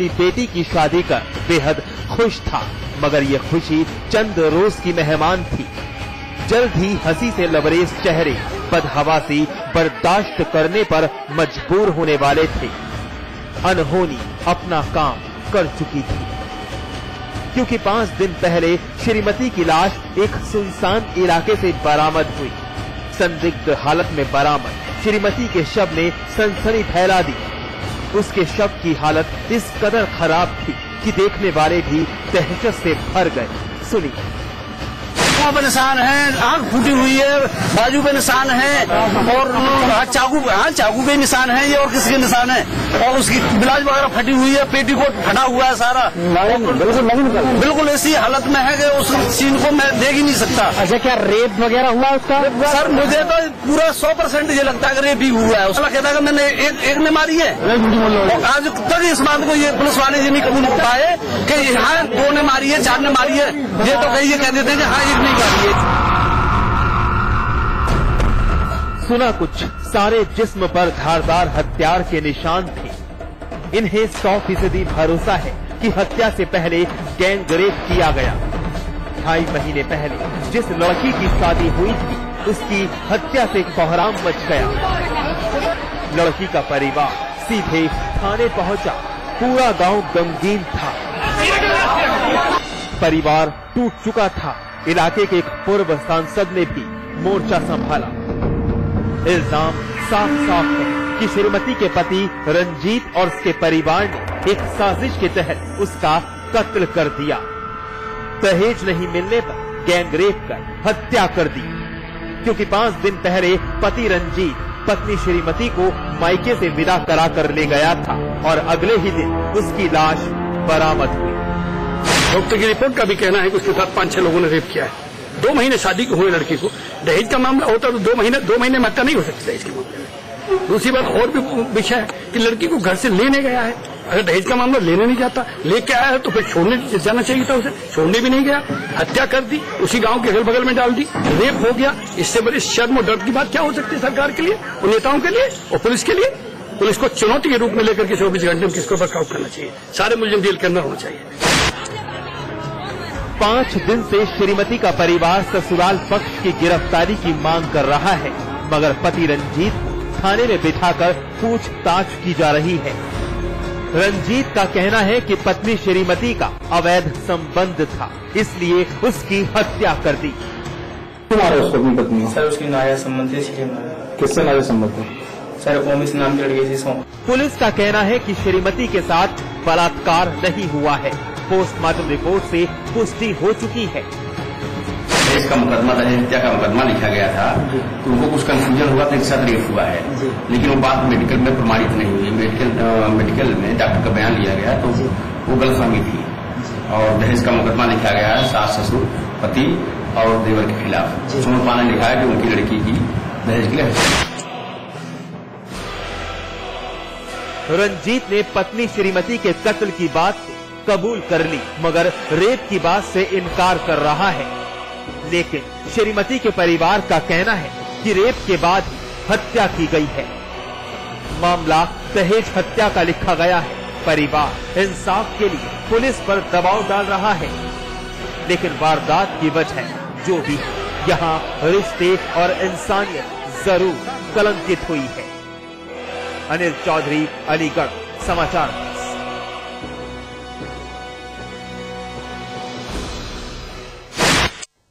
अपनी बेटी की शादी कर बेहद खुश था, मगर ये खुशी चंद रोज की मेहमान थी। जल्द ही हंसी से लबरेज चेहरे बदहवासी बर्दाश्त करने पर मजबूर होने वाले थे। अनहोनी अपना काम कर चुकी थी, क्योंकि 5 दिन पहले श्रीमती की लाश एक सुनसान इलाके से बरामद हुई। संदिग्ध हालत में बरामद श्रीमती के शव ने सनसनी फैला दी। उसके शव की हालत इस कदर खराब थी कि देखने वाले भी दहशत से भर गए। सुनिए। पे निशान है, आंख फूटी हुई है, बाजू पे निशान है और चाकू पे निशान है ये, और किसके निशान है, और उसकी ब्लाउज वगैरह फटी हुई है, पेटीकोट फटा हुआ है सारा, बिल्कुल ऐसी हालत में है कि उस सीन को मैं देख ही नहीं सकता। अच्छा, क्या रेप वगैरह हुआ उसका? सर मुझे तो पूरा 100% ये लगता है कि रेप ही हुआ है। उसका कहता है कि मैंने एक ने मारी है, और आज तक इस बात को ये पुलिस वाले ये नहीं कबूल कर पाए कि हाँ 2 ने मारी है, 4 ने मारी है। ये तो कहीं ये कह देते हैं कि हाँ 1 नहीं मारी है। सुना कुछ, सारे जिस्म पर धारदार हथियार के निशान थे। इन्हें 100% भरोसा है कि हत्या से पहले गैंग रेप किया गया। 2.5 महीने पहले जिस लड़की की शादी हुई थी, उसकी हत्या से कोहराम मच गया। लड़की का परिवार सीधे थाने पहुंचा। पूरा गांव गमगीन था, परिवार टूट चुका था। इलाके के एक पूर्व सांसद ने भी मोर्चा संभाला। इल्जाम साफ साफ है कि श्रीमती के पति रंजीत और उसके परिवार ने एक साजिश के तहत उसका कत्ल कर दिया। दहेज नहीं मिलने पर गैंग रेप कर हत्या कर दी, क्योंकि 5 दिन पहले पति रंजीत पत्नी श्रीमती को मायके से विदा करा कर ले गया था और अगले ही दिन उसकी लाश बरामद हुई। डॉक्टर की रिपोर्ट का भी कहना है कि उसके साथ 5-6 लोगों ने रेप किया है। 2 महीने शादी को हुए लड़की को। दहेज का मामला होता तो 2 महीने में हत्या नहीं हो सकती दहेज के मामले में। दूसरी बात और भी विषय है कि लड़की को घर से लेने गया है। अगर दहेज का मामला लेने नहीं जाता, लेके आया है तो फिर छोड़ने जाना चाहिए था उसे। छोड़ने भी नहीं गया, हत्या कर दी, उसी गांव के अगल बगल में डाल दी, रेप हो गया। इससे बड़ी शर्म और दर्द की बात क्या हो सकती है सरकार के लिए और नेताओं के लिए और पुलिस के लिए? पुलिस को चुनौती के रूप में लेकर के 24 घंटे में किसको वर्कआउट करना चाहिए। सारे मुलजिम जेल के अंदर होना चाहिए। 5 दिन से श्रीमती का परिवार ससुराल पक्ष की गिरफ्तारी की मांग कर रहा है, मगर पति रंजीत को थाने में बिठाकर पूछताछ की जा रही है। रंजीत का कहना है कि पत्नी श्रीमती का अवैध संबंध था, इसलिए उसकी हत्या कर दी। तुम्हारे उसको अपनी पत्नी? सर उसकी नाया संबंध है। किससे नाया संबंध है? सर ओमिस नाम की लड़की से। पुलिस का कहना है कि श्रीमती के साथ बलात्कार नहीं हुआ है। पोस्टमार्टम रिपोर्ट से पुष्टि हो चुकी है। इसका मुकदमा था, हत्या का मुकदमा लिखा गया था, तो उनको कुछ कंफ्यूजन हुआ तो एक साथ रेप हुआ है, लेकिन वो बात मेडिकल में प्रमाणित नहीं हुई। मेडिकल में डॉक्टर का बयान लिया गया तो वो गलतफहमी थी, और दहेज का मुकदमा लिखा गया है सास ससुर पति और देवर के खिलाफ। सोनपाल ने लिखा है कि उनकी लड़की की दहेज के लिए। रंजीत ने पत्नी श्रीमती के कत्ल की बात कबूल कर ली, मगर रेप की बात से इनकार कर रहा है। लेकिन श्रीमती के परिवार का कहना है कि रेप के बाद हत्या की गई है। मामला दहेज हत्या का लिखा गया है। परिवार इंसाफ के लिए पुलिस पर दबाव डाल रहा है, लेकिन वारदात की वजह जो भी यहाँ रिश्ते और इंसानियत जरूर कलंकित हुई है। अनिल चौधरी, अलीगढ़ समाचार।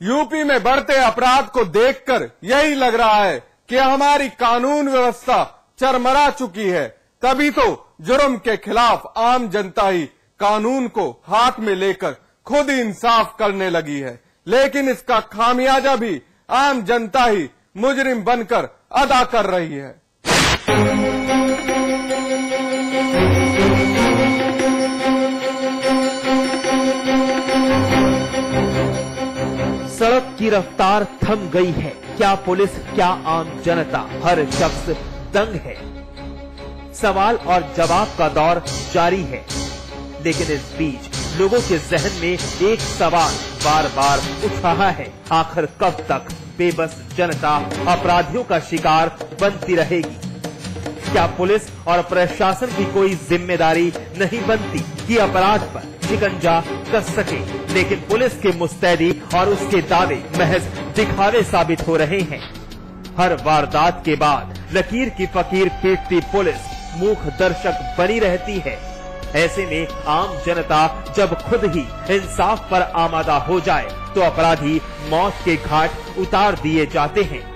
यूपी में बढ़ते अपराध को देखकर यही लग रहा है कि हमारी कानून व्यवस्था चरमरा चुकी है। तभी तो जुर्म के खिलाफ आम जनता ही कानून को हाथ में लेकर खुद इंसाफ करने लगी है, लेकिन इसका खामियाजा भी आम जनता ही मुजरिम बनकर अदा कर रही है। सड़क की रफ्तार थम गई है। क्या पुलिस, क्या आम जनता, हर शख्स दंग है। सवाल और जवाब का दौर जारी है, लेकिन इस बीच लोगों के जहन में एक सवाल बार बार उठ रहा है। आखिर कब तक बेबस जनता अपराधियों का शिकार बनती रहेगी? क्या पुलिस और प्रशासन की कोई जिम्मेदारी नहीं बनती कि अपराध पर शिकंजा कस सके? लेकिन पुलिस की मुस्तैदी और उसके दावे महज दिखावे साबित हो रहे हैं। हर वारदात के बाद लकीर की फकीर पीटती पुलिस मूक दर्शक बनी रहती है। ऐसे में आम जनता जब खुद ही इंसाफ पर आमादा हो जाए तो अपराधी मौत के घाट उतार दिए जाते हैं।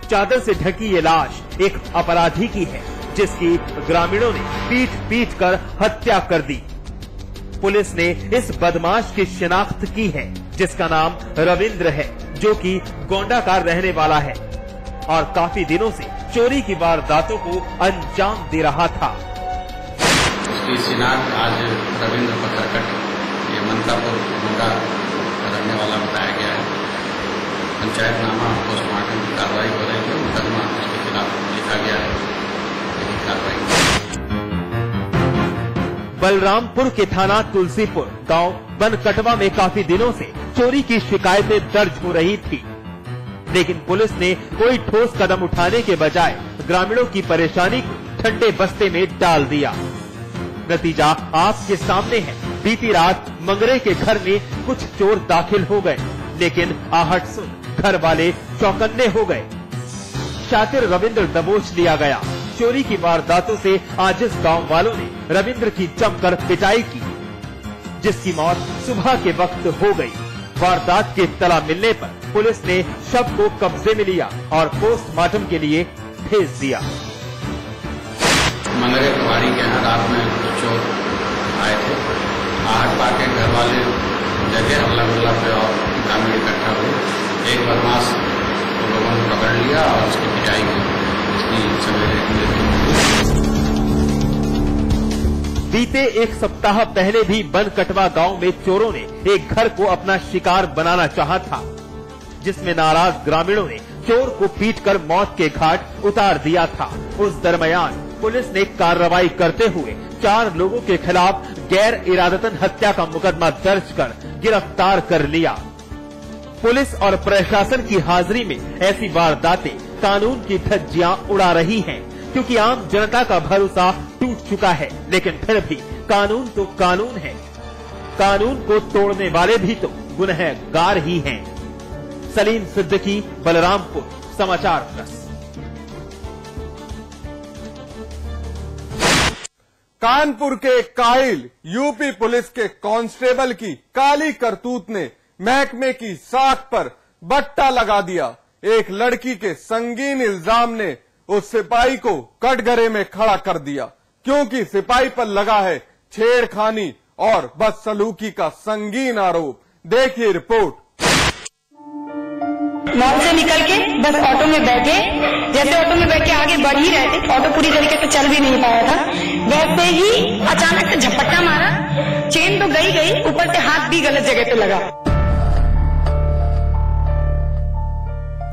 चादर से ढकी ये लाश एक अपराधी की है जिसकी ग्रामीणों ने पीट पीट कर हत्या कर दी। पुलिस ने इस बदमाश की शिनाख्त की है जिसका नाम रविंद्र है, जो कि गोंडा का रहने वाला है और काफी दिनों से चोरी की वारदातों को अंजाम दे रहा था। उसकी शिनाख्त आज रविंद्र पत्थरकट, ये मंतापुर गोंडा रहने वाला बताया गया है। पंचायतनामा पोस्टमार्टम की कार्रवाई हो रही है, मुकदमा उसके खिलाफ लिखा गया है। यही कार्रवाई बलरामपुर के थाना तुलसीपुर गांव बनकटवा में काफी दिनों से चोरी की शिकायतें दर्ज हो रही थी, लेकिन पुलिस ने कोई ठोस कदम उठाने के बजाय ग्रामीणों की परेशानी को ठंडे बस्ते में डाल दिया। नतीजा आपके सामने है। बीती रात मंगरे के घर में कुछ चोर दाखिल हो गए, लेकिन आहट सुन घर वाले चौकन्ने हो गए। शातिर रविंद्र दबोच लिया गया। चोरी की वारदातों से आजिज गांव वालों ने रविंद्र की जमकर पिटाई की, जिसकी मौत सुबह के वक्त हो गई। वारदात की इत्तला मिलने पर पुलिस ने शव को कब्जे में लिया और पोस्टमार्टम के लिए भेज दिया। मंगरे पहाड़ी के यहाँ रात में चोर आए थे। आहट पाके घर वाले जगह हल्ला गुल्ला पे और ग्रामीण इकट्ठा हुए। एक बदमाश उन लोगों ने पकड़ लिया और उसकी पिटाई की। उसकी सवेरे बीते एक सप्ताह पहले भी बनकटवा गांव में चोरों ने एक घर को अपना शिकार बनाना चाहा था, जिसमें नाराज ग्रामीणों ने चोर को पीटकर मौत के घाट उतार दिया था। उस दरमियान पुलिस ने कार्रवाई करते हुए 4 लोगों के खिलाफ गैर इरादतन हत्या का मुकदमा दर्ज कर गिरफ्तार कर लिया। पुलिस और प्रशासन की हाजिरी में ऐसी वारदातें कानून की धज्जियां उड़ा रही हैं, क्योंकि आम जनता का भरोसा टूट चुका है। लेकिन फिर भी कानून तो कानून है। कानून को तोड़ने वाले भी तो गुनहगार ही हैं। सलीम सिद्दीकी, बलरामपुर, समाचार प्लस। कानपुर के काहिल यूपी पुलिस के कांस्टेबल की काली करतूत ने महकमे की साख पर बट्टा लगा दिया। एक लड़की के संगीन इल्जाम ने उस सिपाही को कटघरे में खड़ा कर दिया, क्योंकि सिपाही पर लगा है छेड़खानी और बदसलूकी का संगीन आरोप। देखिए रिपोर्ट। मॉल से निकल के बस ऑटो में बैठे, जैसे ऑटो में बैठ के आगे बढ़ ही रहे थे, ऑटो पूरी तरीके से चल भी नहीं पाया था, वैसे ही अचानक से झपट्टा मारा। चेन तो गई, ऊपर से हाथ भी गलत जगह पे लगा।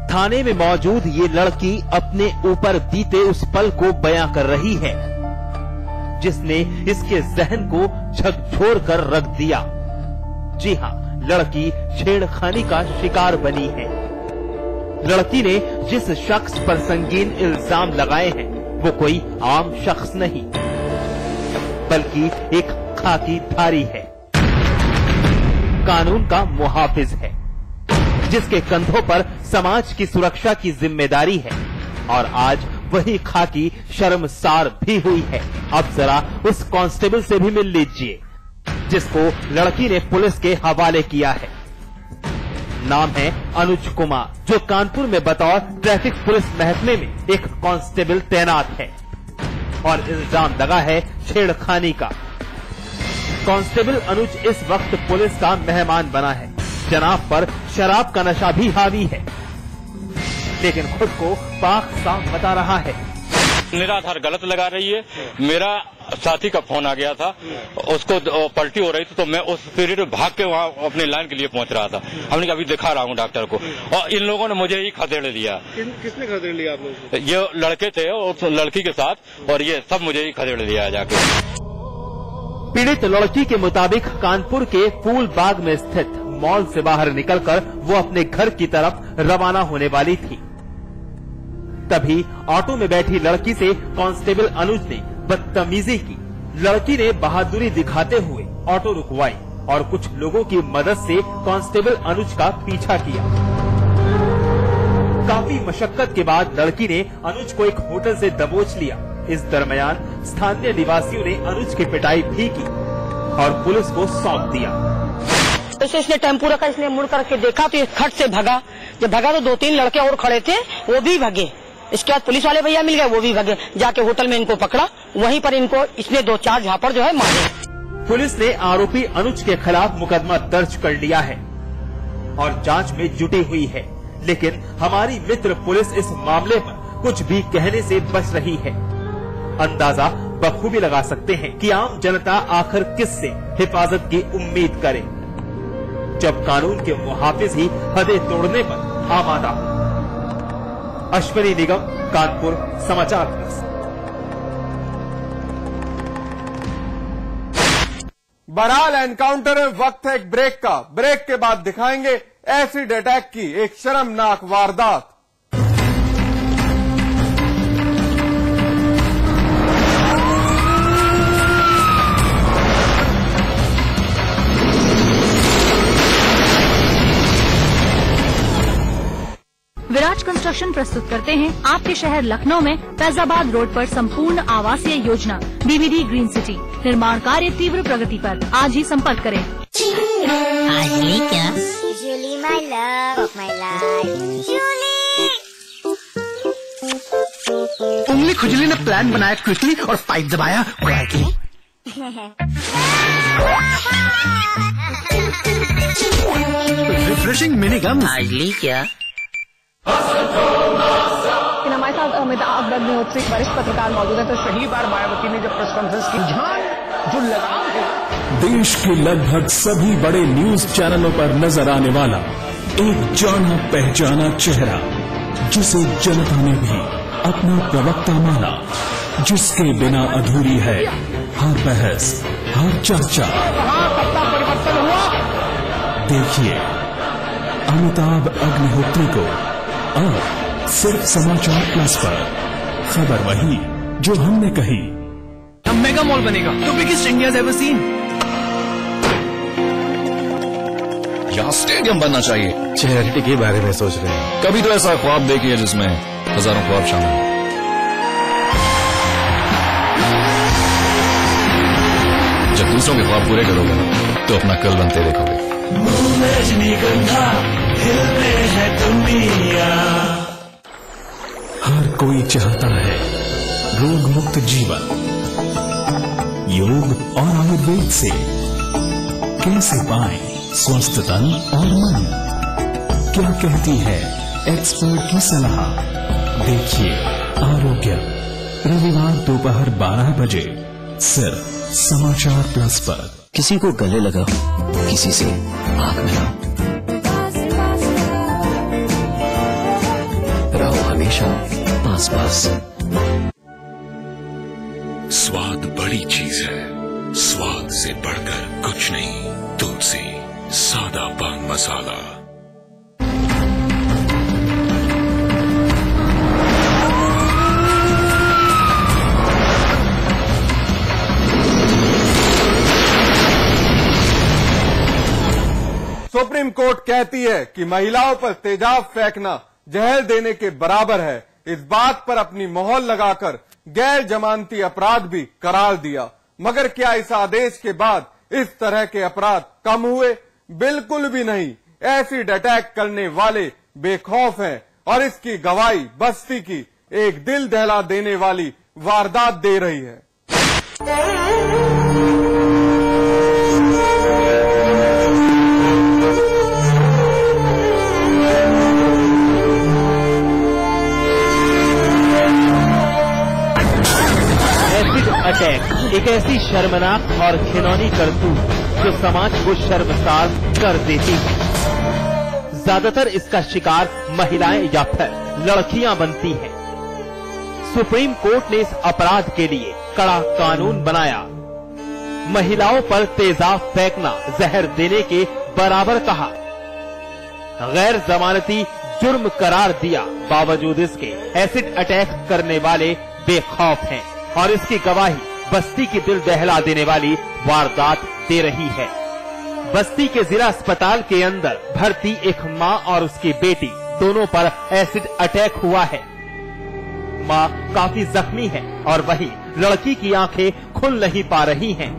थाने में मौजूद ये लड़की अपने ऊपर बीते उस पल को बयां कर रही है, जिसने इसके जहन को झकझोर कर रख दिया। जी हां, लड़की छेड़खानी का शिकार बनी है। लड़की ने जिस शख्स पर संगीन इल्जाम लगाए हैं वो कोई आम शख्स नहीं, बल्कि एक खाकी धारी है, कानून का मुहाफिज है, जिसके कंधों पर समाज की सुरक्षा की जिम्मेदारी है। और आज वही खाकी शर्मसार भी हुई है। अब जरा उस कांस्टेबल से भी मिल लीजिए जिसको लड़की ने पुलिस के हवाले किया है। नाम है अनुज कुमार, जो कानपुर में बतौर ट्रैफिक पुलिस महकमे में एक कांस्टेबल तैनात है और इल्जाम लगा है छेड़खानी का। कांस्टेबल अनुज इस वक्त पुलिस का मेहमान बना है। जनाब पर शराब का नशा भी हावी है, लेकिन खुद को पाक साफ बता रहा है। निराधार गलत लगा रही है। मेरा साथी का फोन आ गया था, उसको पलटी हो रही थी, तो मैं उस पीरियड में भाग के वहाँ अपनी लाइन के लिए पहुंच रहा था। हमने अभी दिखा रहा हूँ डॉक्टर को, और इन लोगों ने मुझे ही खदेड़ लिया। किसने खदेड़ लिया आप लोगों? ये लड़के थे और लड़की के साथ, और ये सब मुझे ही खदेड़ लिया जाके। पीड़ित लड़की के मुताबिक कानपुर के फूल बाग में स्थित मॉल से बाहर निकलकर वो अपने घर की तरफ रवाना होने वाली थी। तभी ऑटो में बैठी लड़की से कांस्टेबल अनुज ने बदतमीजी की। लड़की ने बहादुरी दिखाते हुए ऑटो रुकवाई और कुछ लोगों की मदद से कांस्टेबल अनुज का पीछा किया। काफी मशक्कत के बाद लड़की ने अनुज को एक होटल से दबोच लिया। इस दरमियान स्थानीय निवासियों ने अनुज की पिटाई भी की और पुलिस को सौंप दिया। तो इसने टेम्पू रखा, इसने मुड़ करके देखा तो ये खट से भगा। जब भगा तो 2-3 लड़के और खड़े थे, वो भी भगे। इसके बाद पुलिस वाले भैया मिल गए, वो भी भगे। जाके होटल में इनको पकड़ा, वहीं पर इनको इसने 2-4 झापड़ जो है मारे। पुलिस ने आरोपी अनुज के खिलाफ मुकदमा दर्ज कर लिया है और जांच में जुटी हुई है, लेकिन हमारी मित्र पुलिस इस मामले पर कुछ भी कहने से बच रही है। अंदाजा बखूबी लगा सकते हैं कि आम जनता आखिर किससे हिफाजत की उम्मीद करे, जब कानून के मुहाफिज ही हदें तोड़ने पर आमादा हो। अश्विनी निगम, कानपुर, समाचार प्लस। बहरहाल एनकाउंटर में वक्त है एक ब्रेक का। ब्रेक के बाद दिखाएंगे एसिड अटैक की एक शर्मनाक वारदात। विराज कंस्ट्रक्शन प्रस्तुत करते हैं आपके शहर लखनऊ में फैजाबाद रोड पर संपूर्ण आवासीय योजना बीबीडी ग्रीन सिटी। निर्माण कार्य तीव्र प्रगति पर। आज ही संपर्क करें। आजली क्या? Julie, my love of my life. Julie! उंगली खुजली ने प्लान बनाया क्विकली और 5 दबाया क्वाइटली। रिफ्रेशिंग मिनी गम। आजली क्या? हमारे साथ अमिताभ अग्निहोत्री वरिष्ठ पत्रकार मौजूद है। तो पहली बार मायावती ने जब प्रेस कॉन्फ्रेंस की, जो लगाम है देश के लगभग सभी बड़े न्यूज चैनलों पर नजर आने वाला एक जाना पहचाना चेहरा, जिसे जनता ने भी अपना प्रवक्ता माना, जिसके बिना अधूरी है हर बहस, हर चर्चा। परिवर्तन हुआ। देखिए अमिताभ अग्निहोत्री को अब सिर्फ समाचार प्लस पर। खबर वही जो हमने कही। मेगा मॉल बनेगा, the biggest India's ever seen. यहाँ स्टेडियम बनना चाहिए। चैरिटी के बारे में सोच रहे हैं। कभी तो ऐसा ख्वाब देखिए जिसमें हजारों ख्वाब शामिल हो। जब दूसरों के ख्वाब पूरे करोगे ना, तो अपना कल बनते देखोगे। हर कोई चाहता है रोग मुक्त जीवन। योग और आयुर्वेद से कैसे पाएं स्वस्थ तन और मन? क्या कहती है एक्सपर्ट की सलाह? देखिए आरोग्य, रविवार दोपहर 12 बजे सिर्फ समाचार प्लस पर। किसी को गले लगा, किसी से आंख मिला, रहो हमेशा पास पास। स्वाद बड़ी चीज है, स्वाद से बढ़कर कुछ नहीं। तुलसी सादा पान मसाला। सुप्रीम कोर्ट कहती है कि महिलाओं पर तेजाब फेंकना जहर देने के बराबर है। इस बात पर अपनी मोहर लगाकर गैर जमानती अपराध भी करार दिया। मगर क्या इस आदेश के बाद इस तरह के अपराध कम हुए? बिल्कुल भी नहीं। एसिड अटैक करने वाले बेखौफ हैं और इसकी गवाही बस्ती की एक दिल दहला देने वाली वारदात दे रही है। अटैक एक ऐसी शर्मनाक और घिनौनी करतूत जो समाज को शर्मसार कर देती है। ज्यादातर इसका शिकार महिलाएं या फिर लड़कियां बनती हैं। सुप्रीम कोर्ट ने इस अपराध के लिए कड़ा कानून बनाया। महिलाओं पर तेजाब फेंकना जहर देने के बराबर कहा। गैर जमानती जुर्म करार दिया, बावजूद इसके एसिड अटैक करने वाले बेखौफ हैं और इसकी गवाही बस्ती की दिल दहला देने वाली वारदात दे रही है। बस्ती के जिला अस्पताल के अंदर भर्ती एक मां और उसकी बेटी दोनों पर एसिड अटैक हुआ है। मां काफी जख्मी है और वहीं लड़की की आंखें खुल नहीं पा रही हैं।